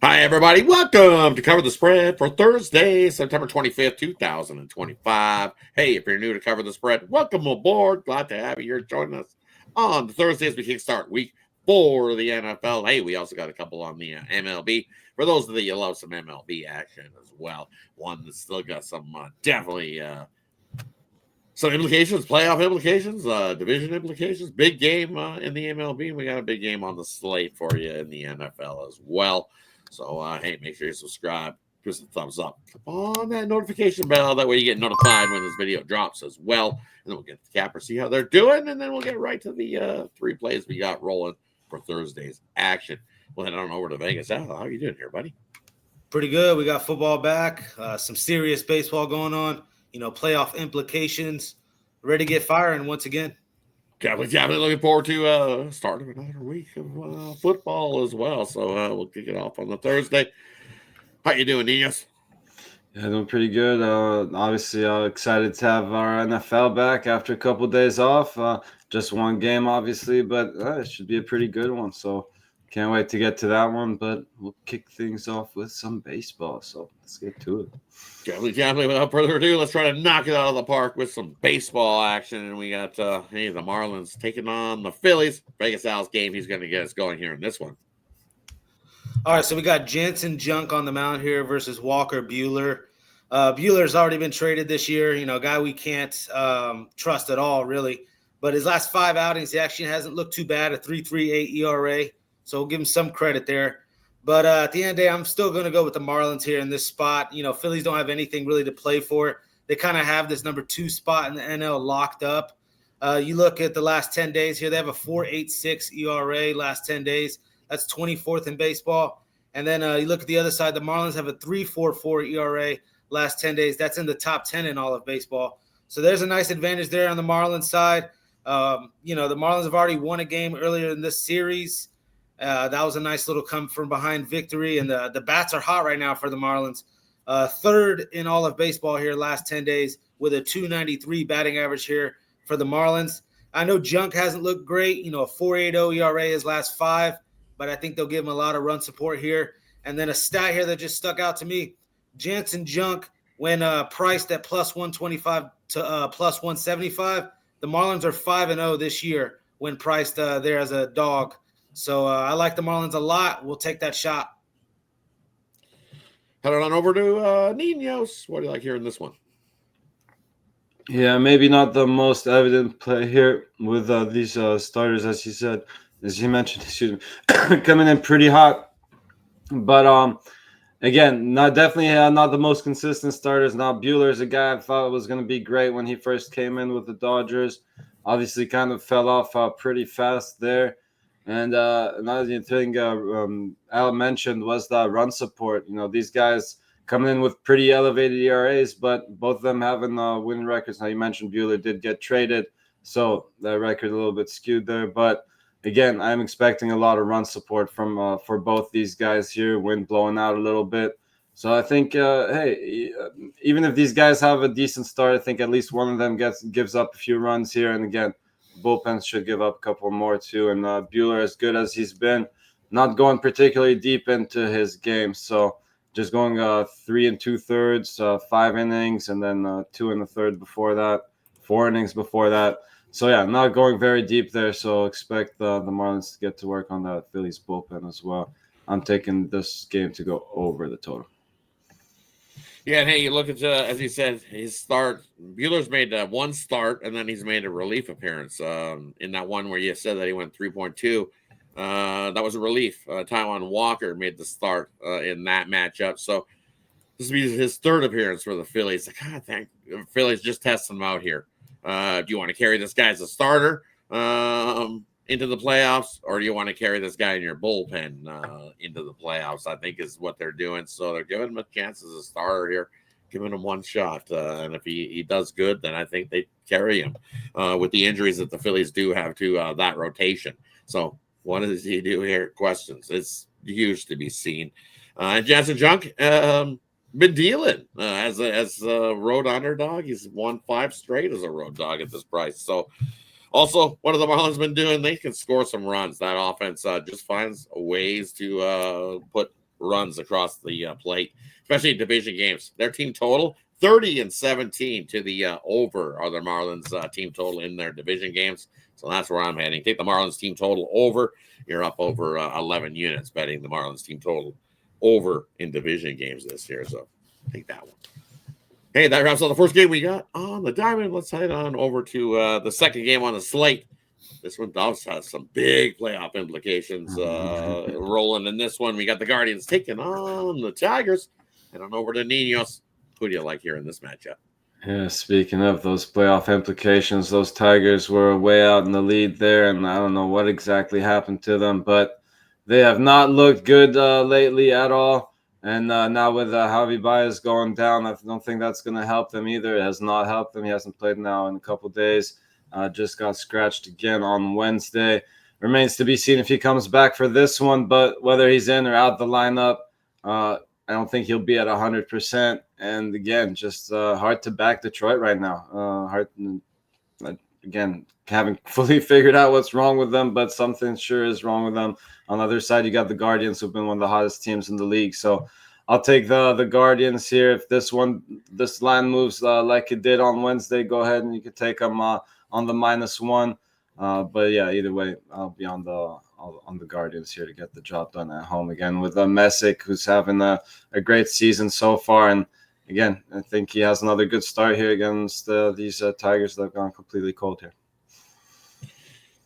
Hi, everybody. Welcome to Cover the Spread for Thursday, September 25th, 2025. Hey, if you're new to Cover the Spread, welcome aboard. Glad to have you here joining us on the Thursdays we kickstart week 4 of the NFL. Hey, we also got a couple on the MLB. For those of you that love some MLB action as well, one that's still got some definitely some implications, playoff implications, division implications, big game in the MLB. We got a big game on the slate for you in the NFL as well. So, hey, make sure you subscribe, give us a thumbs up on that notification bell. That way you get notified when this video drops as well. And then we'll get the capper, see how they're doing, and then we'll get right to the 3 plays we got rolling for Thursday's action. We'll head on over to Vegas. Al, how are you doing here, buddy? Pretty good. We got football back, some serious baseball going on, playoff implications, ready to get firing once again. Definitely looking forward to starting another week of football as well. So we'll kick it off on the Thursday. How you doing, Ninos? Yeah, doing pretty good. Obviously, excited to have our NFL back after a couple of days off. Just one game, obviously, but it should be a pretty good one. So can't wait to get to that one. But we'll kick things off with some baseball. So let's get to it. Definitely. Without further ado, let's try to knock it out of the park with some baseball action. And we got the Marlins taking on the Phillies. Vegas Al's game. He's going to get us going here in this one. All right, so we got Jansen Junk on the mound here versus Walker Buehler. Buehler's already been traded this year. A guy we can't trust at all, really. But his last 5 outings, he actually hasn't looked too bad, a 3.38 ERA. So we'll give him some credit there. But at the end of the day, I'm still going to go with the Marlins here in this spot. Phillies don't have anything really to play for. They kind of have this number 2 spot in the NL locked up. You look at the last 10 days here, they have a 4.86 ERA last 10 days. That's 24th in baseball. And then you look at the other side, the Marlins have a 3.44 ERA last 10 days. That's in the top 10 in all of baseball. So there's a nice advantage there on the Marlins side. The Marlins have already won a game earlier in this series. That was a nice little come from behind victory, and the bats are hot right now for the Marlins. Third in all of baseball here last 10 days with a 2.93 batting average here for the Marlins. I know Junk hasn't looked great, a 4.80 ERA his last 5, but I think they'll give him a lot of run support here. And then a stat here that just stuck out to me, Jansen Junk, when priced at plus 125 to plus 175, the Marlins are 5-0 this year when priced there as a dog. So I like the Marlins a lot. We'll take that shot. Head on over to Ninos. What do you like here in this one? Yeah, maybe not the most evident play here with these starters, as you mentioned, coming in pretty hot. But again, definitely not the most consistent starters. Now Buehler's a guy I thought was going to be great when he first came in with the Dodgers. Obviously, kind of fell off pretty fast there. And another thing Al mentioned was the run support. These guys coming in with pretty elevated ERAs, but both of them having winning records. Now, you mentioned Buehler did get traded, so that record a little bit skewed there. But again, I'm expecting a lot of run support from for both these guys here. Wind blowing out a little bit. So I think, even if these guys have a decent start, I think at least one of them gives up a few runs here. And again, bullpens should give up a couple more too. And Buehler, as good as he's been, not going particularly deep into his game. So just going 3 2/3, 5 innings, and then 2 1/3 before that, 4 innings before that. So yeah, not going very deep there. So expect the Marlins to get to work on that Phillies bullpen as well. I'm taking this game to go over the total. Yeah, and hey, you look at, as you said, his start. Buehler's made one start, and then he's made a relief appearance in that one where you said that he went 3.2. That was a relief. Taijuan Walker made the start in that matchup. So this will be his 3rd appearance for the Phillies. God, thank Phillies just testing him out here. Do you want to carry this guy as a starter into the playoffs, or do you want to carry this guy in your bullpen into the playoffs? I think is what they're doing. So they're giving him a chance as a starter here, giving him one shot. And if he does good, then I think they carry him with the injuries that the Phillies do have to that rotation. So what does he do here? Questions. It's huge to be seen. And Jansen Junk been dealing as a road underdog. He's won 5 straight as a road dog at this price. So also, what have the Marlins been doing? They can score some runs. That offense just finds ways to put runs across the plate, especially in division games. Their team total 30-17 to the over are the Marlins team total in their division games. So that's where I'm heading. Take the Marlins team total over. You're up over 11 units betting the Marlins team total over in division games this year. So take that one. Hey, that wraps up the first game we got on the diamond. Let's head on over to the second game on the slate. This one does have some big playoff implications rolling in this one. We got the Guardians taking on the Tigers. Head on over to Ninos. Who do you like here in this matchup? Yeah, speaking of those playoff implications, those Tigers were way out in the lead there, and I don't know what exactly happened to them, but they have not looked good lately at all. And now with Javi Baez going down, I don't think that's going to help them either. It has not helped them. He hasn't played now in a couple days. Just got scratched again on Wednesday. Remains to be seen if he comes back for this one, but whether he's in or out the lineup, I don't think he'll be at 100%. And again, just hard to back Detroit right now. Again, haven't fully figured out what's wrong with them, but something sure is wrong with them. On the other side, you got the Guardians, who've been one of the hottest teams in the league. So I'll take the Guardians here. If this line moves like it did on Wednesday, go ahead and you could take them on the -1. But yeah, either way, I'll be on the Guardians here to get the job done at home again with Messick, who's having a great season so far. And again, I think he has another good start here against these Tigers that have gone completely cold here.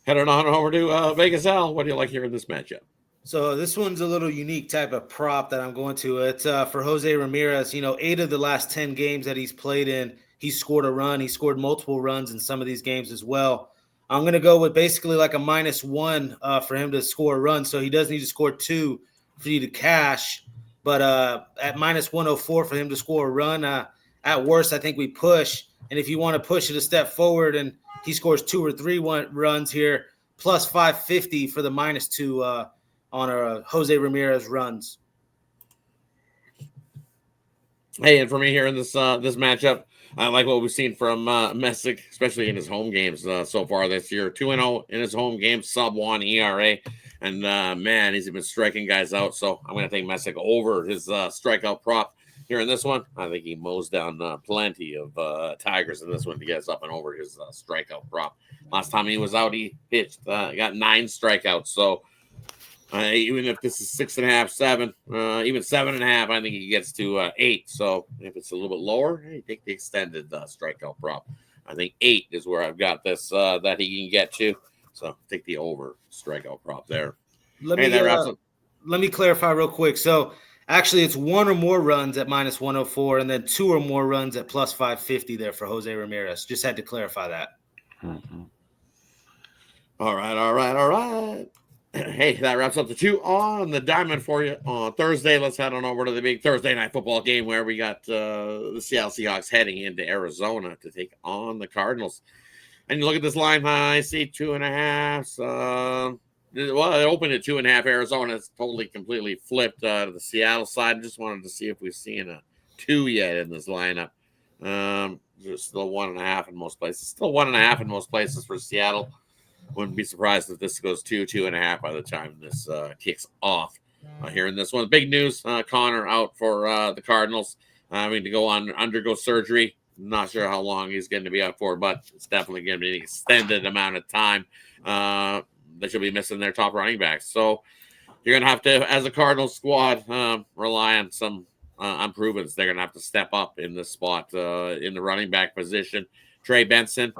Heading on over to Vegas. Al, what do you like here in this matchup? So this one's a little unique type of prop that I'm going to. It's for Jose Ramirez. 8 of the last 10 games that he's played in, he scored a run. He scored multiple runs in some of these games as well. I'm going to go with basically like a -1 for him to score a run. So he does need to score 2 for you to cash. But at -104 for him to score a run, at worst, I think we push. And if you want to push it a step forward and he scores 2 or 3 runs here, plus 550 for the -2 on Jose Ramirez runs. Hey, and for me here in this matchup, I like what we've seen from Messick, especially in his home games so far this year. 2-0 in his home games, sub-1 ERA. And, man, he's been striking guys out. So I'm going to take Messick over his strikeout prop here in this one. I think he mows down plenty of Tigers in this one to get us up and over his strikeout prop. Last time he was out, he pitched, got 9 strikeouts. So even if this is 6.5, 7, even 7.5, I think he gets to 8. So if it's a little bit lower, hey, take the extended strikeout prop. I think 8 is where I've got this that he can get to. So take the over strikeout prop there. Let me clarify real quick. So actually, it's 1 or more runs at -104, and then 2 or more runs at plus 550 there for Jose Ramirez. Just had to clarify that. Mm-hmm. All right. Hey, that wraps up the 2 on the diamond for you on Thursday. Let's head on over to the big Thursday night football game where we got the Seattle Seahawks heading into Arizona to take on the Cardinals. And you look at this line, I see 2.5. Well, it opened at 2.5. Arizona. It's totally, completely flipped to the Seattle side. Just wanted to see if we've seen a 2 yet in this lineup. There's still 1.5 in most places. Still 1.5 in most places for Seattle. Wouldn't be surprised if this goes 2.5 by the time this kicks off. Here in this one, big news: Connor out for the Cardinals, having to undergo surgery. Not sure how long he's going to be out for, but it's definitely going to be an extended amount of time. They should be missing their top running backs, so you're going to have to, as a Cardinals squad, rely on some improvements. They're going to have to step up in this spot in the running back position. Trey Benson.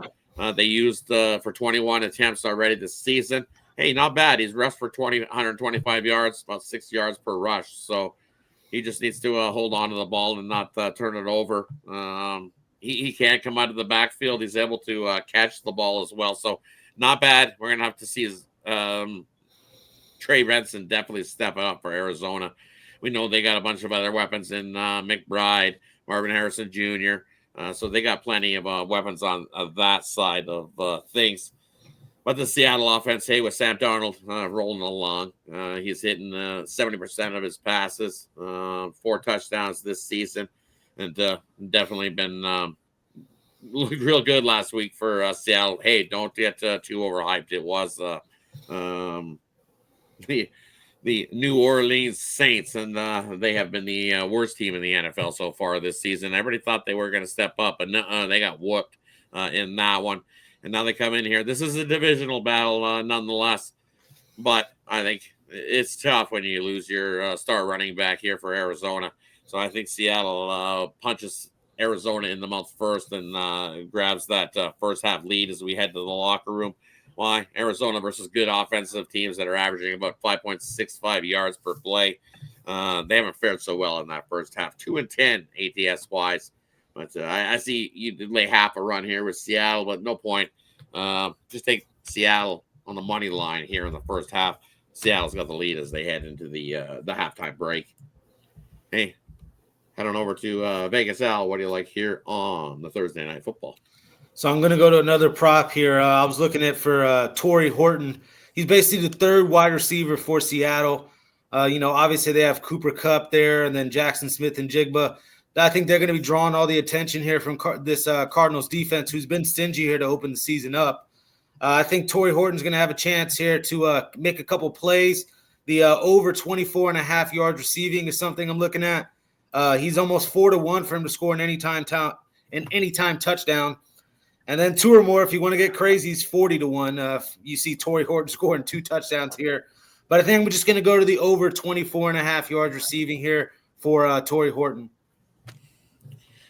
They used for 21 attempts already this season. Hey, not bad. He's rushed for 125 yards, about 6 yards per rush. So he just needs to hold on to the ball and not turn it over. He can come out of the backfield. He's able to catch the ball as well. So not bad. We're going to have to see his Trey Benson definitely stepping up for Arizona. We know they got a bunch of other weapons in McBride, Marvin Harrison Jr., so they got plenty of weapons on that side of things. But the Seattle offense, hey, with Sam Darnold rolling along, he's hitting 70% of his passes, 4 touchdowns this season, and definitely been looking real good last week for Seattle. Hey, don't get too overhyped. It was the New Orleans Saints, and they have been the worst team in the NFL so far this season. Everybody thought they were going to step up, but they got whooped in that one. And now they come in here. This is a divisional battle, nonetheless. But I think it's tough when you lose your star running back here for Arizona. So I think Seattle punches Arizona in the mouth first and grabs that first half lead as we head to the locker room. Why? Arizona versus good offensive teams that are averaging about 5.65 yards per play. They haven't fared so well in that first half. 2-10 ATS wise. But I see you lay half a run here with Seattle, but no point. Just take Seattle on the money line here in the first half. Seattle's got the lead as they head into the halftime break. Hey, head on over to Vegas Al. What do you like here on the Thursday Night Football? So I'm going to go to another prop here. I was looking at for Torrey Horton. He's basically the third wide receiver for Seattle. Obviously they have Cooper Kupp there and then Jackson Smith and Jigba. I think they're going to be drawing all the attention here from this Cardinals defense, who's been stingy here to open the season up. I think Torrey Horton's going to have a chance here to make a couple plays. The over 24.5 yards receiving is something I'm looking at. He's almost 4-1 for him to score an anytime touchdown. And then 2 or more, if you want to get crazy, he's 40-1. You see Torrey Horton scoring 2 touchdowns here. But I think I'm just going to go to the over 24.5 yards receiving here for Torrey Horton.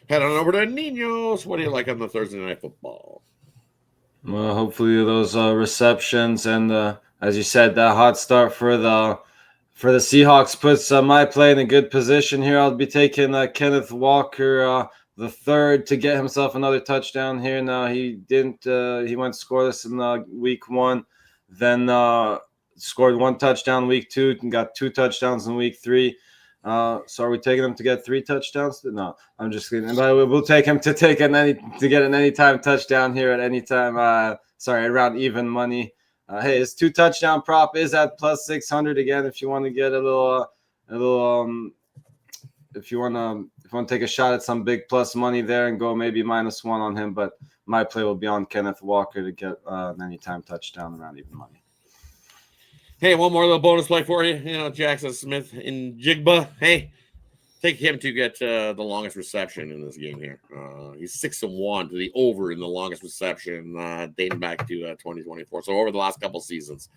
Head on over to Ninos. What do you like on the Thursday Night Football? Well, hopefully those receptions and, as you said, that hot start for the Seahawks puts my play in a good position here. I'll be taking Kenneth Walker the third to get himself another touchdown here. Now he didn't. He went scoreless in week 1, then scored 1 touchdown week 2, and got 2 touchdowns in week 3. So are we taking him to get 3 touchdowns? No, I'm just kidding. But we'll take him to get an anytime touchdown here at any time. Around even money. Hey, his 2 touchdown prop is at plus 600 again. If you want to get if you want to take a shot at some big plus money there and go maybe -1 on him, but my play will be on Kenneth Walker to get an anytime touchdown around even money. Hey, one more little bonus play for you. Jackson Smith and Jigba. Hey, take him to get the longest reception in this game here. He's 6-1 to the over in the longest reception dating back to 2024. So over the last couple seasons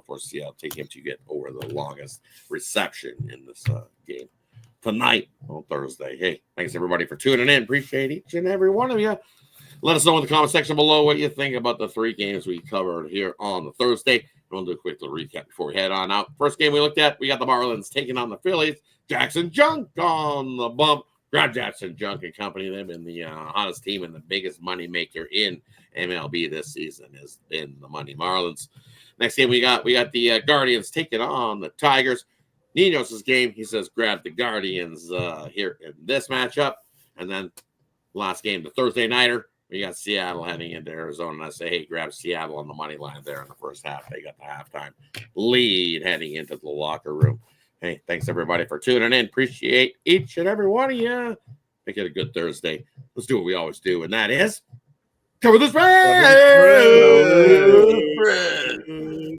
for Seattle, take him to get over the longest reception in this game tonight on Thursday. Hey, thanks everybody for tuning in. Appreciate each and every one of you. Let us know in the comment section below what you think about the 3 games we covered here on the Thursday. We'll do a quick little recap before we head on out. First game we looked at, we got the Marlins taking on the Phillies. Jackson Junk on the bump. Grab Jackson Junk and company. They've been the hottest team and the biggest money maker in MLB this season is in the Money Marlins. Next game we got the Guardians taking on the Tigers. Ninos' game, he says grab the Guardians here in this matchup. And then last game, the Thursday nighter, we got Seattle heading into Arizona. And I say, hey, grab Seattle on the money line there in the first half. They got the halftime lead heading into the locker room. Hey, thanks everybody for tuning in. Appreciate each and every one of you. Make it a good Thursday. Let's do what we always do, and that is cover the spread.